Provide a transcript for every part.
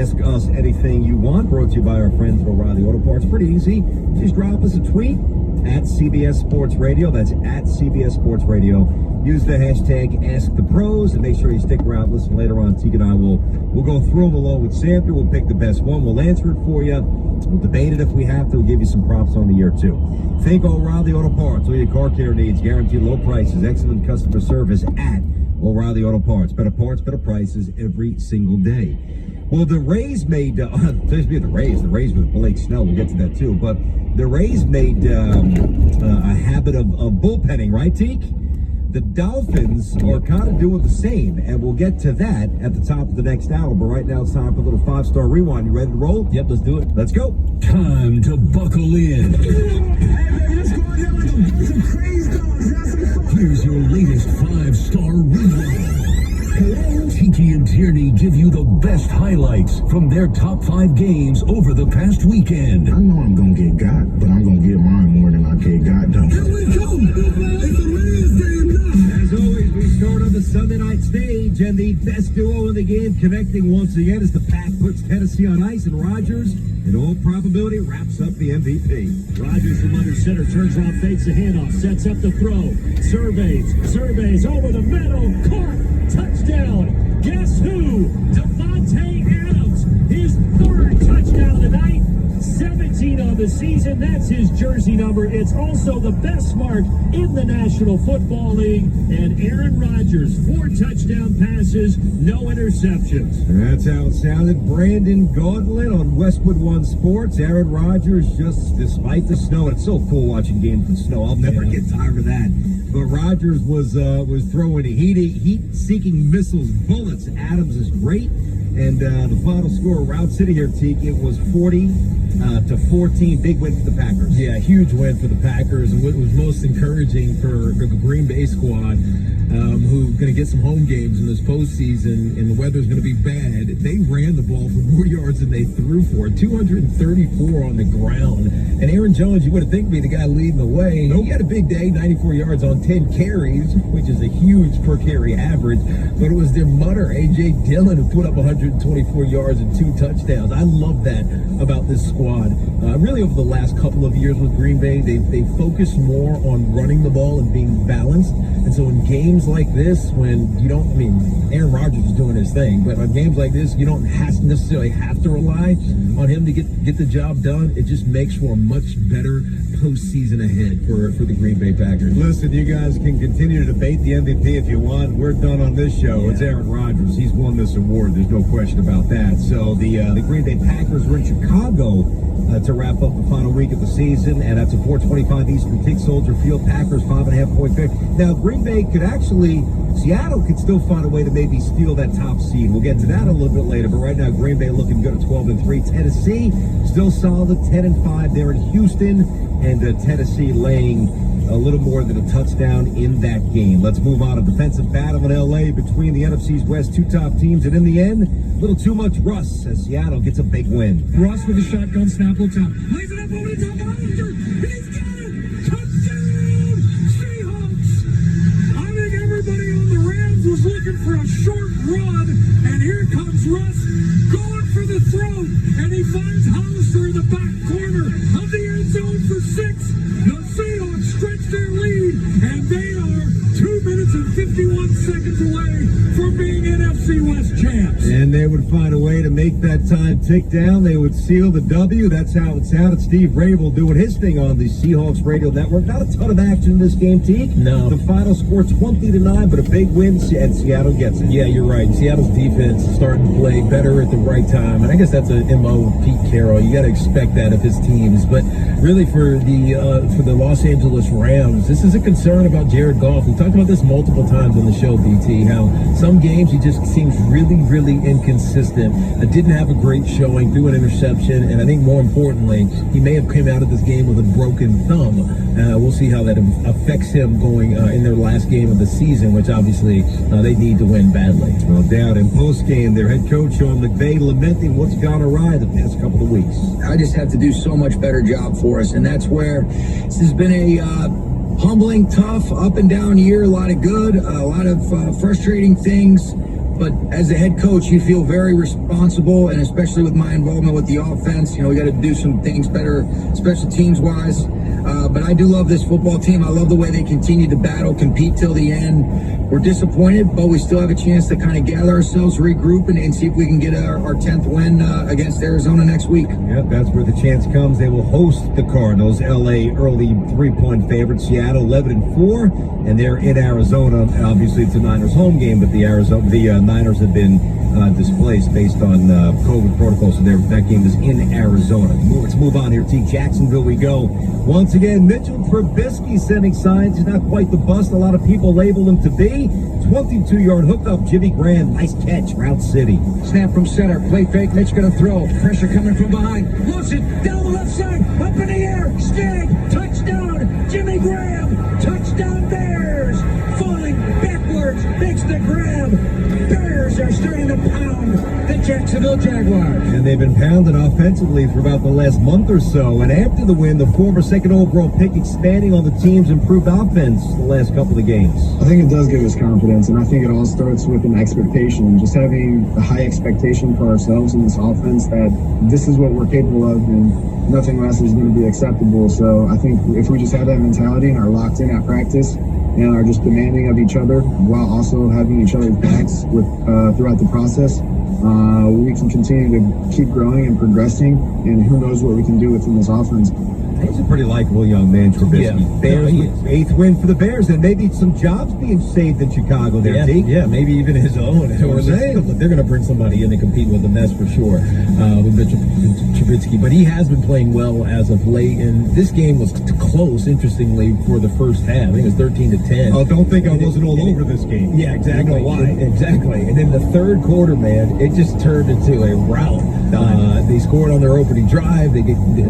Ask us anything you want. Brought to you by our friends at O'Reilly Auto Parts. Pretty easy. Just drop us a tweet at CBS Sports Radio. That's at CBS Sports Radio. Use the hashtag AskThePros and make sure you stick around. Listen, later on, Teague and I will go through them along with Sandra. We'll pick the best one. We'll answer it for you. We'll debate it if we have to. We'll give you some props on the year, too. Think O'Reilly Auto Parts. All your car care needs. Guaranteed low prices. Excellent customer service at O'Reilly Auto Parts. Better parts, better prices every single day. Well, the Rays made, there's the Rays with Blake Snell. We'll get to that, too. But the Rays made a habit of bullpenning, right, Teak? The Dolphins are kind of doing the same, and we'll get to that at the top of the next hour. But right now, it's time for a little 5-star rewind. You ready to roll? Yep, let's do it. Let's go. Time to buckle in. Here's your latest 5-star rewind. Tiki and Tierney give you the best highlights from their top 5 games over the past weekend. I know I'm going to get got, but I'm going to get mine more than I get got, though. Here we go. It's a man's day. As always, we start on the Sunday night stage, and the best duo in the game connecting once again as the Pack puts Tennessee on ice, and Rodgers, in all probability, wraps up the MVP. Rodgers from under center turns around, fakes the handoff, sets up the throw, surveys over the middle, caught, touchdown. Guess who? Devontae Adams, his 3rd touchdown of the night. 17 on the season. That's his jersey number. It's also the best mark in the National Football League. And Aaron Rodgers, 4 touchdown passes, no interceptions. And that's how it sounded. Brandon Gaudlin on Westwood One Sports. Aaron Rodgers, just despite the snow, and it's so cool watching games in snow. I'll never get tired of that. But Rodgers was throwing heat-seeking missiles, bullets. Adams is great. And the final score, Route City here, Teak, it was 40-14. Big win for the Packers. Yeah, huge win for the Packers. And what was most encouraging for the Green Bay squad, who going to get some home games in this postseason, and the weather's going to be bad, they ran the ball for more yards than they threw for. 234 on the ground. And Aaron Jones, you would have think be the guy leading the way. Nope. He had a big day, 94 yards on 10 carries, which is a huge per carry average. But it was their mutter, A.J. Dillon, who put up 124 yards and 2 touchdowns. I love that about this squad. Really over the last couple of years with Green Bay, they focused more on running the ball and being balanced. And so in games like this, when you don't, Aaron Rodgers is doing his thing, but on games like this, you don't necessarily have to rely on him to get the job done. It just makes for a much better postseason ahead for the Green Bay Packers. Listen, you guys can continue to debate the MVP if you want. We're done on this show. Yeah. It's Aaron Rodgers. He's won this award. There's no question about that. So the Green Bay Packers are in Chicago to wrap up the final week of the season, and that's a 4:25 Eastern Tick Soldier Field. Packers 5.5-point pick. Now, Green Bay could actually, Seattle could still find a way to maybe steal that top seed. We'll get to that a little bit later, but right now Green Bay looking good at 12-3. Tennessee still solid, 10-5 there in Houston, and Tennessee laying a little more than a touchdown in that game. Let's move on. A defensive battle in L.A. between the NFC's West 2 top teams, and in the end, a little too much Russ as Seattle gets a big win. Russ with a shotgun snap on top. Lays it up over the top of Hollister, and he's got it! Touchdown! Seahawks! I think everybody on the Rams was looking for a short run, and here comes Russ going for the throw, and he finds Hollister in the back corner of the end zone for 6. The Seahawks stretch their lead, and they are 2 minutes and 51 seconds away from being NFC West champs. And they would find a way to make that time tick down. They would seal the W. That's how it sounded. Steve Rabel doing his thing on the Seahawks radio network. Not a ton of action in this game, T. No. The final score 20-9, but a big win, and Seattle gets it. Yeah, you're right. Seattle's defense is starting to play better at the right time, and I guess that's a MO of Pete Carroll. You got to expect that of his teams. But really, for the Los Angeles Rams, this is a concern about Jared Goff. We talked about this multiple times on the show, BT, how some games he just seems really, really inconsistent. Didn't have a great showing, threw an interception, and I think more importantly, he may have come out of this game with a broken thumb. We'll see how that affects him going in their last game of the season, which obviously they need to win badly. No doubt. In post-game, their head coach, Sean McVay, lamenting what's gone awry the past couple of weeks. I just have to do so much better job for us, and that's where this has been a humbling, tough, up and down year. A lot of good, a lot of frustrating things. but as a head coach, you feel very responsible, and especially with my involvement with the offense, we got to do some things better, special teams wise. But I do love this football team. I love the way they continue to battle, compete till the end. We're disappointed, but we still have a chance to kind of gather ourselves, regroup, and see if we can get our 10th win against Arizona next week. Yep, that's where the chance comes. They will host the Cardinals. LA early 3-point favorites. Seattle 11-4, and they're in Arizona. Obviously, it's a Niners home game, but the Niners have been displaced based on COVID protocols, so that game is in Arizona. Let's move on here. Jacksonville we go. Once again, Mitchell Trubisky sending signs. He's not quite the bust a lot of people label him to be. 22-yard hookup. Jimmy Graham, nice catch. Route City. Snap from center. Play fake. Mitch going to throw. Pressure coming from behind. Looks it. Down the left side. Up in the air. Stig. Touchdown. Jimmy Graham. Touchdown Bears. Falling backwards. Makes the grab. Bears are starting to pound the Jacksonville Jaguars. And they've been pounded offensively for about the last month or so. And after the win, the former second overall pick expanding on the team's improved offense the last couple of games. I think it does give us confidence, and I think it all starts with an expectation. Just having a high expectation for ourselves in this offense that this is what we're capable of and nothing less is going to be acceptable. So I think if we just have that mentality and are locked in at practice and are just demanding of each other while also having each other's backs throughout the process, we can continue to keep growing and progressing, and who knows what we can do within this offense. He's a pretty likable young man, Trubisky. Yeah. Bears, 8th win for the Bears, and maybe some jobs being saved in Chicago there, Deke. Yeah, maybe even his own. Or they're going to bring somebody in to compete with him, that's for sure, with Mitchell Trubisky. But he has been playing well as of late, and this game was close, interestingly, for the first half. I think it was 13-10. Oh, don't think I wasn't all over this game. Yeah, exactly. You know why. Exactly. And in the third quarter, man, it just turned into a rout. They scored on their opening drive. They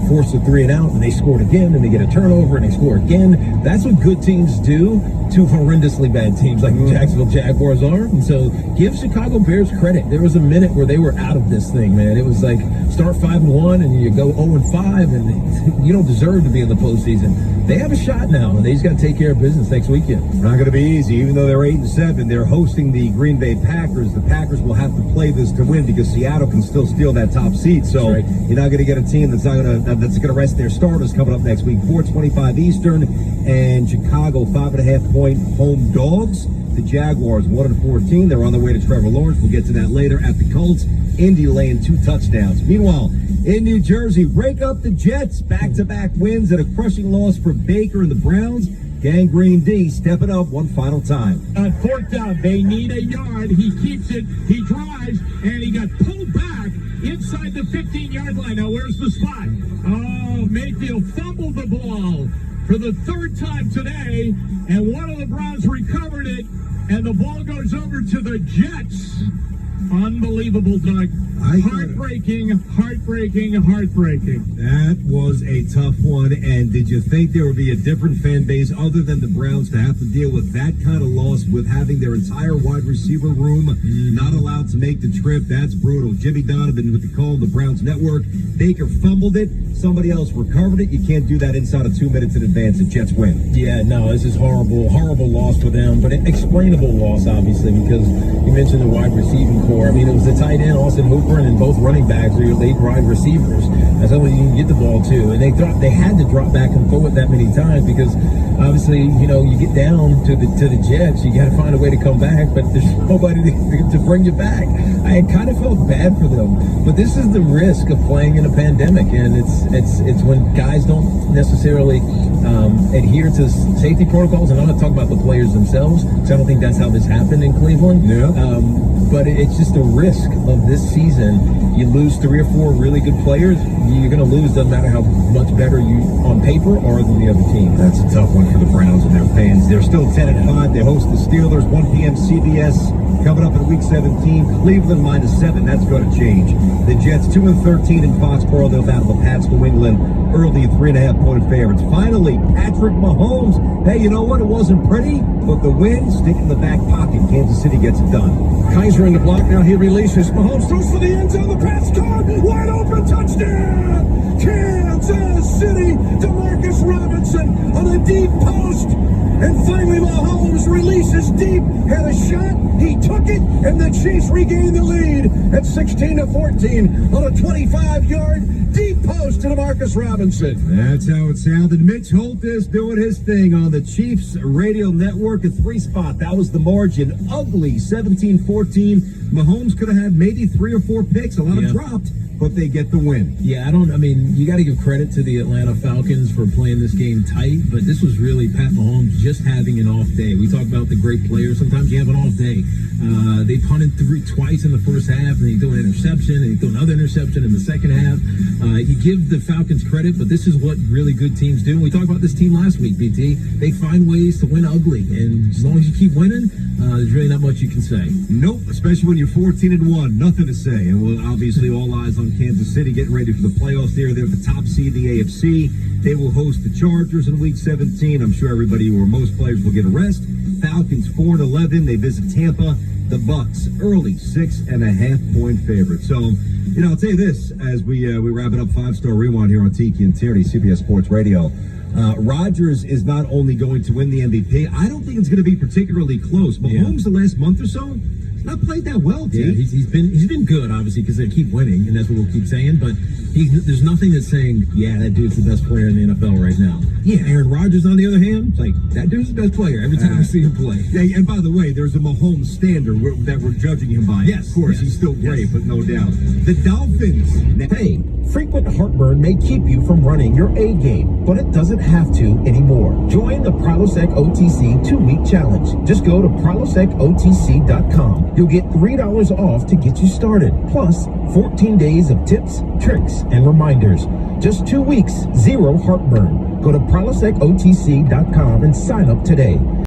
forced a 3-and-out, and they scored again, and they get a turnover, and they score again. That's what good teams do to horrendously bad teams like the Jacksonville Jaguars are. And so give Chicago Bears credit. There was a minute where they were out of this thing, man. It was like start 5-1 and you go 0-5, and you don't deserve to be in the postseason. They have a shot now, and they just got to take care of business next weekend. Not going to be easy, even though they're 8-7. They're hosting the Green Bay Packers. The Packers will have to play this to win because Seattle can still steal that top seed. So right. You're not going to get a team that's going to rest their starters coming up next week. 4:25 Eastern, and Chicago 5.5-point home dogs. The Jaguars 1-14. They're on their way to Trevor Lawrence. We'll get to that later. At the Colts, Indy laying 2 touchdowns. Meanwhile, in New Jersey, break up the Jets. Back-to-back wins and a crushing loss for Baker and the Browns. Gangrene D stepping up one final time. On 4th down, they need a yard. He keeps it. He drives, and he got pulled back inside the 15-yard line. Now, where's the spot? Oh, Mayfield fumbled the ball for the 3rd time today, and one of the Browns recovered it, and the ball goes over to the Jets. Unbelievable, Doug. Heartbreaking. That was a tough one. And did you think there would be a different fan base other than the Browns to have to deal with that kind of loss with having their entire wide receiver room not allowed to make the trip? That's brutal. Jimmy Donovan with the call on the Browns network. Baker fumbled it. Somebody else recovered it. You can't do that inside of 2 minutes in advance. The Jets win. Yeah, no, this is horrible loss for them, but an explainable loss, obviously, because you mentioned the wide receiving core. I mean, it was the tight end, Austin Hooper, and then both running backs are your late wide receivers. That's how you can get the ball to. And they thought they had to drop back and throw it that many times because obviously, you get down to the Jets, you got to find a way to come back, but there's nobody to bring you back. I kind of felt bad for them, but this is the risk of playing in a pandemic, and it's when guys don't necessarily adhere to safety protocols. And I'm not talking about the players themselves, because I don't think that's how this happened in Cleveland. Yeah. But it's just a risk of this season. You lose 3 or 4 really good players, you're going to lose. Doesn't matter how much better you on paper are than the other team. That's a tough one for the Browns and their fans. They're still 10-5. They host the Steelers. 1 p.m. CBS coming up in Week 17. Cleveland -7. That's going to change. The Jets 2-13 in Foxborough. They'll battle the Pats, New England. Early 3.5-point favorites. Finally, Patrick Mahomes. Hey, you know what? It wasn't pretty, but the win stick in the back pocket. Kansas City gets it done. Kaiser in the block. Now he releases. Mahomes throws for the end zone. The pass caught. Wide open touchdown. Kansas City. DeMarcus Robinson on a deep post. And finally, Mahomes releases deep, had a shot, he took it, and the Chiefs regained the lead at 16-14 on a 25-yard deep post to DeMarcus Robinson. That's how it sounded. Mitch Holthus doing his thing on the Chiefs radio network, a 3-spot. That was the margin. Ugly 17-14. Mahomes could have had maybe 3 or 4 picks. A lot of dropped, but they get the win. Yeah, I mean, you got to give credit to the Atlanta Falcons for playing this game tight, but this was really Pat Mahomes just having an off day. We talk about the great players. Sometimes you have an off day. They punted twice in the first half, and they threw an interception, and they threw another interception in the second half. You give the Falcons credit, but this is what really good teams do. And we talked about this team last week, BT. They find ways to win ugly, and as long as you keep winning, there's really not much you can say. Nope, especially when you're 14-1. Nothing to say. And we'll obviously all eyes on Kansas City getting ready for the playoffs there. They're the top seed in the AFC. They will host the Chargers in Week 17. I'm sure everybody or most players will get a rest. Falcons 4-11. They visit Tampa. The Bucks early 6.5-point favorite. So, you know, I'll tell you this as we wrap it up. 5-Star Rewind here on Tiki and Tierney, CBS Sports Radio. Rodgers is not only going to win the MVP, I don't think it's going to be particularly close. Mahomes the last month or so, not played that well, T. Yeah, he's been good, obviously, because they keep winning, and that's what we'll keep saying. But there's nothing that's saying, yeah, that dude's the best player in the NFL right now. Yeah, Aaron Rodgers, on the other hand, it's like, that dude's the best player every time I see him play. Yeah, and by the way, there's a Mahomes standard that we're judging him by. Yes, of course, he's still great, but no doubt. The Dolphins. Hey, frequent heartburn may keep you from running your A game, but it doesn't have to anymore. Join the Prilosec OTC 2-week challenge. Just go to prilosecotc.com. You'll get $3 off to get you started, plus 14 days of tips, tricks, and reminders. Just 2 weeks, zero heartburn. Go to prilosecotc.com and sign up today.